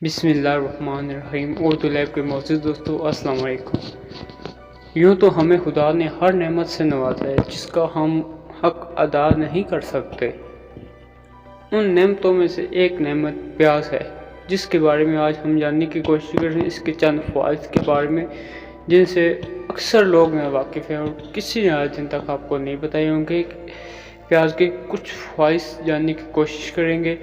بسم اللہ الرحمن الرحیم۔ اردو لیب کے معزز دوستو، السلام علیکم۔ یوں تو ہمیں خدا نے ہر نعمت سے نوازا ہے جس کا ہم حق ادا نہیں کر سکتے۔ ان نعمتوں میں سے ایک نعمت پیاز ہے، جس کے بارے میں آج ہم جاننے کی کوشش کر رہے ہیں، اس کے چند فوائد کے بارے میں جن سے اکثر لوگ ناواقف ہیں اور کسی نے آج دن تک آپ کو نہیں بتائے ہوں گے۔ پیاز کے کچھ فوائد جاننے کی کوشش کریں گے،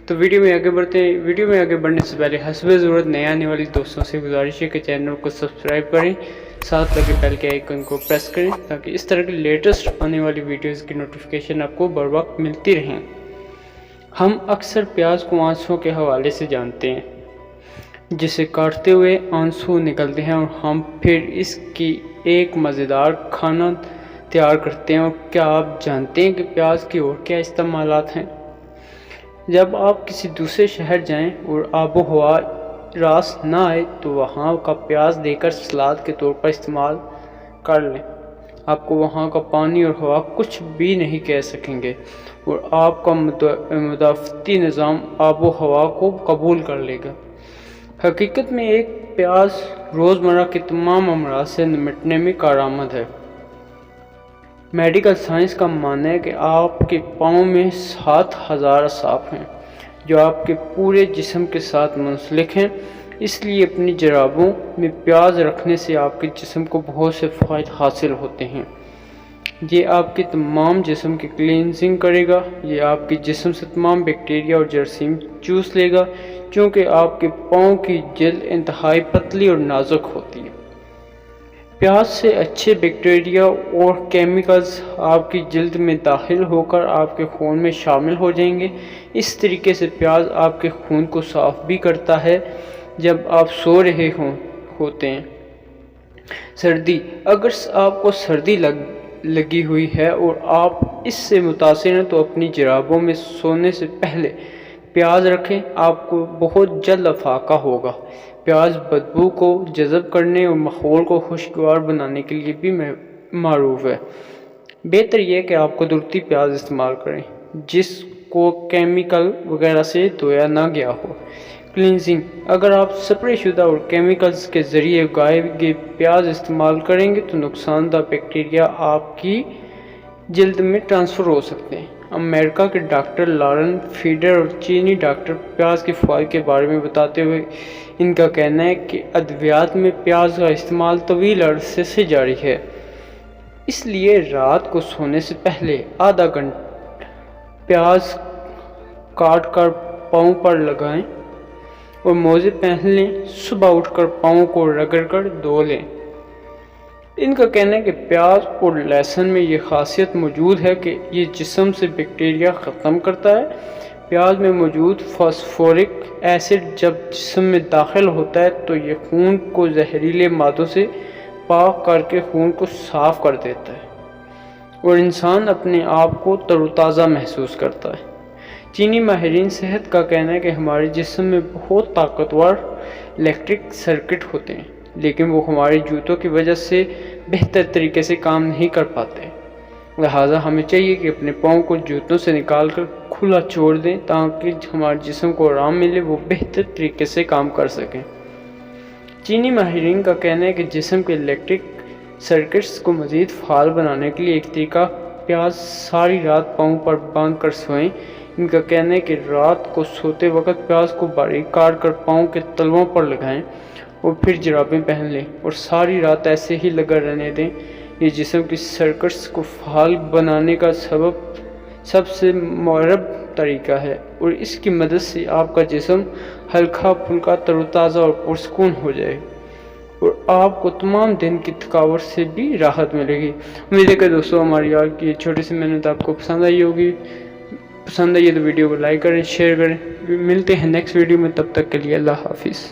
تو ویڈیو میں آگے بڑھتے ہیں۔ ویڈیو میں آگے بڑھنے سے پہلے حسب ضرورت نئے آنے والی دوستوں سے گزارش ہے کہ چینل کو سبسکرائب کریں، ساتھ لگے بیل کے آئیکن کو پریس کریں تاکہ اس طرح کی لیٹسٹ آنے والی ویڈیوز کی نوٹیفیکیشن آپ کو بر وقت ملتی رہیں۔ ہم اکثر پیاز کو آنسوؤں کے حوالے سے جانتے ہیں، جسے کاٹتے ہوئے آنسو نکلتے ہیں اور ہم پھر اس کی ایک مزیدار کھانا تیار کرتے ہیں۔ اور کیا آپ جانتے ہیں کہ پیاز کی اور کیا استعمالات ہیں؟ جب آپ کسی دوسرے شہر جائیں اور آب و ہوا راس نہ آئے تو وہاں کا پیاز دے کر سلاد کے طور پر استعمال کر لیں۔ آپ کو وہاں کا پانی اور ہوا کچھ بھی نہیں کہہ سکیں گے اور آپ کا مدافعتی نظام آب و ہوا کو قبول کر لے گا۔ حقیقت میں ایک پیاز روزمرہ کے تمام امراض سے نمٹنے میں کارآمد ہے۔ میڈیکل سائنس کا ماننا ہے کہ آپ کے پاؤں میں 7000 اعصاب ہیں جو آپ کے پورے جسم کے ساتھ منسلک ہیں۔ اس لیے اپنی جرابوں میں پیاز رکھنے سے آپ کے جسم کو بہت سے فوائد حاصل ہوتے ہیں۔ یہ آپ کے تمام جسم کی کلینزنگ کرے گا۔ یہ آپ کے جسم سے تمام بیکٹیریا اور جراثیم چوس لے گا، چونکہ آپ کے پاؤں کی جلد انتہائی پتلی اور نازک ہوتی ہے۔ پیاز سے اچھے بیکٹیریا اور کیمیکلز آپ کی جلد میں داخل ہو کر آپ کے خون میں شامل ہو جائیں گے۔ اس طریقے سے پیاز آپ کے خون کو صاف بھی کرتا ہے جب آپ سو رہے ہوتے ہیں۔ سردی، اگر آپ کو سردی لگی ہوئی ہے اور آپ اس سے متاثر ہیں تو اپنی جرابوں میں سونے سے پہلے پیاز رکھیں، آپ کو بہت جلد افاقہ ہوگا۔ پیاز بدبو کو جذب کرنے اور ماحول کو خوشگوار بنانے کے لیے بھی معروف ہے۔ بہتر یہ ہے کہ آپ قدرتی پیاز استعمال کریں جس کو کیمیکل وغیرہ سے دھویا نہ گیا ہو۔ کلینزنگ، اگر آپ سپرے شدہ اور کیمیکلز کے ذریعے اگائے گئے پیاز استعمال کریں گے تو نقصان دہ بیکٹیریا آپ کی جلد میں ٹرانسفر ہو سکتے ہیں۔ امریکہ کے ڈاکٹر لارن فیڈر اور چینی ڈاکٹر پیاز کے فوائد کے بارے میں بتاتے ہوئے ان کا کہنا ہے کہ ادویات میں پیاز کا استعمال طویل عرصے سے جاری ہے، اس لیے رات کو سونے سے پہلے آدھا گھنٹہ پیاز کاٹ کر پاؤں پر لگائیں اور موزے پہن لیں۔ صبح اٹھ کر پاؤں کو رگڑ کر دھو لیں۔ ان کا کہنا ہے کہ پیاز اور لہسن میں یہ خاصیت موجود ہے کہ یہ جسم سے بیکٹیریا ختم کرتا ہے۔ پیاز میں موجود فاسفورک ایسڈ جب جسم میں داخل ہوتا ہے تو یہ خون کو زہریلے مادوں سے پاک کر کے خون کو صاف کر دیتا ہے اور انسان اپنے آپ کو تر و تازہ محسوس کرتا ہے۔ چینی ماہرین صحت کا کہنا ہے کہ ہمارے جسم میں بہت طاقتور الیکٹرک سرکٹ ہوتے ہیں، لیکن وہ ہمارے جوتوں کی وجہ سے بہتر طریقے سے کام نہیں کر پاتے۔ لہٰذا ہمیں چاہیے کہ اپنے پاؤں کو جوتوں سے نکال کر کھلا چھوڑ دیں تاکہ ہمارے جسم کو آرام ملے، وہ بہتر طریقے سے کام کر سکیں۔ چینی ماہرین کا کہنا ہے کہ جسم کے الیکٹرک سرکٹس کو مزید فعال بنانے کے لیے ایک طریقہ پیاز ساری رات پاؤں پر باندھ کر سوئیں۔ ان کا کہنا ہے کہ رات کو سوتے وقت پیاز کو باریک کاٹ کر پاؤں کے تلووں پر لگائیں اور پھر جرابیں پہن لیں اور ساری رات ایسے ہی لگا رہنے دیں۔ یہ جسم کی سرکٹس کو فعال بنانے کا سب سے مؤثر طریقہ ہے اور اس کی مدد سے آپ کا جسم ہلکا پھلکا، تر و تازہ اور پرسکون ہو جائے اور آپ کو تمام دن کی تھکاوٹ سے بھی راحت ملے گی۔ امید ہے کہ دوستوں ہماری آج کی یہ چھوٹی سی محنت آپ کو پسند آئی ہوگی۔ پسند آئی ہے تو ویڈیو کو لائک کریں، شیئر کریں۔ ملتے ہیں نیکسٹ ویڈیو میں، تب تک کے لیے اللہ حافظ۔